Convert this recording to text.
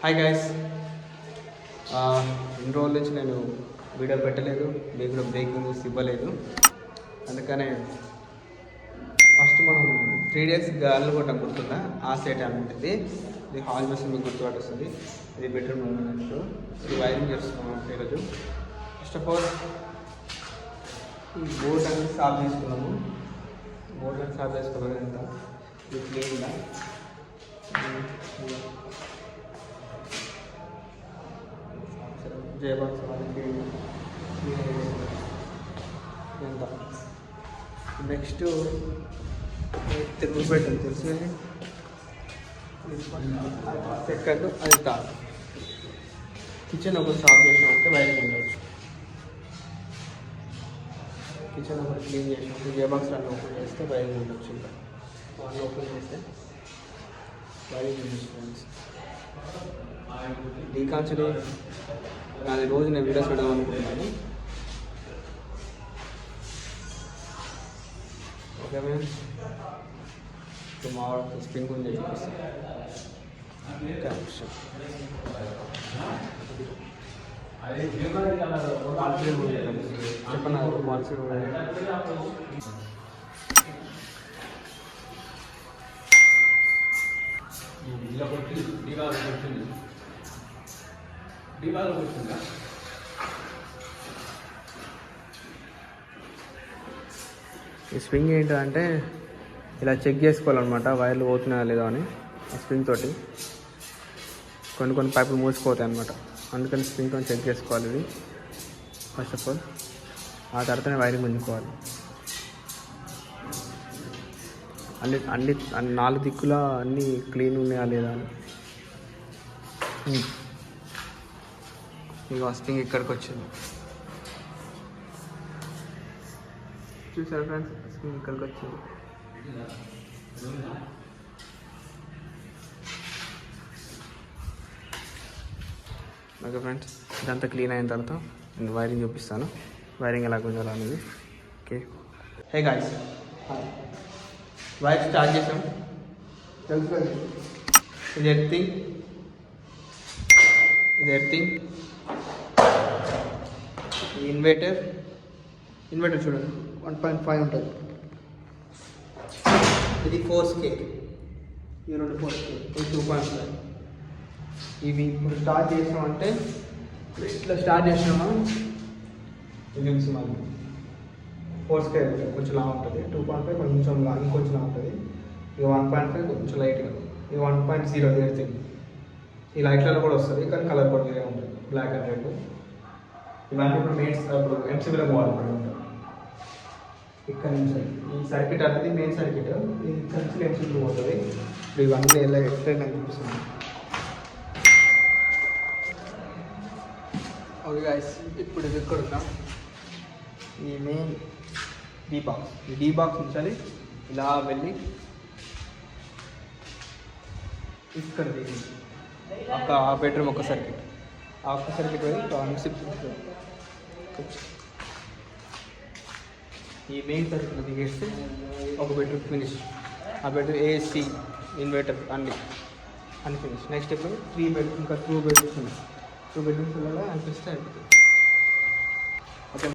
Hi guys, ఇన్ని రోజుల నుంచి నేను వీడియో పెట్టలేదు, మీకు కూడా బ్రేకింగ్ న్యూస్ ఇవ్వలేదు. అందుకనే ఫస్ట్ మనం 3 days గాలి కొట్టం గుర్తుందా, ఆ సెట్ అనుకుంటుంది. ఇది హాల్ మెషిన్ మీకు గుర్తుపట్టి వస్తుంది. ఇది బెడ్రూమ్ అన్నట్టు. ఇది వైరింగ్ చేస్తున్నాం ఈరోజు. ఫస్ట్ ఆఫ్ ఆల్ ఈ బోర్డ్ అనేది సాల్వ్ చేసుకున్నాము. బోర్డ్ అనేది సాల్వ్ చేసుకోవాలి. ఎంత ఇది క్లీన్గా జయబాక్స్ వాళ్ళకి ఎంత. నెక్స్ట్ తెలుగు పెట్టండి తెలుసు. సెకండ్ అది కాదు, కిచెన్ ఒకటి సాఫ్ చేసినామంటే వైరింగ్ ఉండవచ్చు. కిచెన్ ఒకటి క్లీన్ చేసినట్టు జయబాక్స్ అన్నీ ఓపెన్ చేస్తే వైరింగ్ ఉండొచ్చు. ఇంకా వాళ్ళు ఓపెన్ చేస్తే వైరింగ్ ఉండొచ్చు ఫ్రెండ్స్. డీకాన్చుని అది రోజు నేను వీడియోస్ పెడదాం అనుకుంటున్నాను. ఓకే ఫ్రెండ్స్, మా స్ప్రింగ్ గురించి చూపిస్తాను. చెప్పండి మార్చి ఈ స్ప్రింగ్ ఏంటంటే ఇలా చెక్ చేసుకోవాలన్నమాట, వైర్లు పోతున్నాయా లేదా అని. ఆ స్ప్రింగ్ తోటి కొన్ని పైపులు మూసిపోతాయి అన్నమాట. అందుకని స్ప్రింగ్తో చెక్ చేసుకోవాలి ఇది ఫస్ట్ ఆఫ్ ఆల్. ఆ తర్వాతనే వైరింగ్ ఉంచుకోవాలి. అన్ని 4 దిక్కులా అన్నీ క్లీన్ ఉన్నాయా లేదా అని. ఇక స్ప్రింగ్ ఇక్కడికి వచ్చింది చూసారు ఫ్రెండ్స్, స్ప్రింగ్ ఇక్కడికి వచ్చింది. ఓకే ఫ్రెండ్స్, ఇదంతా క్లీన్ అయిన తర్వాత నేను వైరింగ్ చూపిస్తాను, వైరింగ్ ఎలా కొంచెం అనేది. Okay, hey guys, wire start చేసాం. తెలుసు ఇది ఎర్తింగ్, ఇన్వర్టర్ చూడండి 1.5 ఉంటుంది. ఇది 4K, ఈ 4K, ఇది 2.5. ఇవి ఇప్పుడు స్టార్ట్ చేసినామంటే ఇట్లా స్టార్ట్ చేసినామా ఇది మళ్ళీ 4K కొంచెం లా ఉంటుంది. 2.5 కొంచెం లా, ఇంకొంచెం లా ఉంటుంది. ఇక 1.5 కొంచెం లైట్గా, ఇక 1.0 ఎర్తింగ్. ఈ లైట్లలో కూడా వస్తుంది, కానీ కలర్ కూడా వేరే ఉంటుంది, బ్లాక్ అండ్ రెడ్. ఇవన్నీ ఇప్పుడు మెయిన్స్ ఇప్పుడు ఎంసీబీలో పోవాలి. ఇక్కడ నుంచి ఈ సర్క్యూట్ అనేది మెయిన్ సర్క్యూట్, ఇది ఇక్కడ నుంచి ఎంసీబీలో పోతుంది. ఇప్పుడు ఇవన్నీ ఎలా ఎక్స్ప్లెయిన్ అని చూపిస్తున్నాను. ఓకే గాయ్స్, ఇప్పుడు ఇది ఎక్కడ ఉన్నాం, ఈ మెయిన్ డీ బాక్స్. ఈ డీ బాక్స్ నుంచి ఇలా వెళ్ళి ఇక్కడ దిగింది ఆ బెడ్రూమ్ ఒక సర్క్యూట్, ఆ ఒక్క సర్క్యూట్ వెళ్ళి ఈ మెయిన్ సర్క్యూట్ దిగేస్తే ఒక బెడ్రూమ్ ఫినిష్. ఆ బెడ్రూమ్ ఏసీ, ఇన్వర్టర్ అన్ని ఫినిష్. నెక్స్ట్ ఇప్పుడు 3 బెడ్రూమ్, ఇంకా 2 బెడ్రూమ్స్ ఉన్నాయి. 2 బెడ్రూమ్స్ అనిపిస్తే అయిపోతుంది. ఓకే.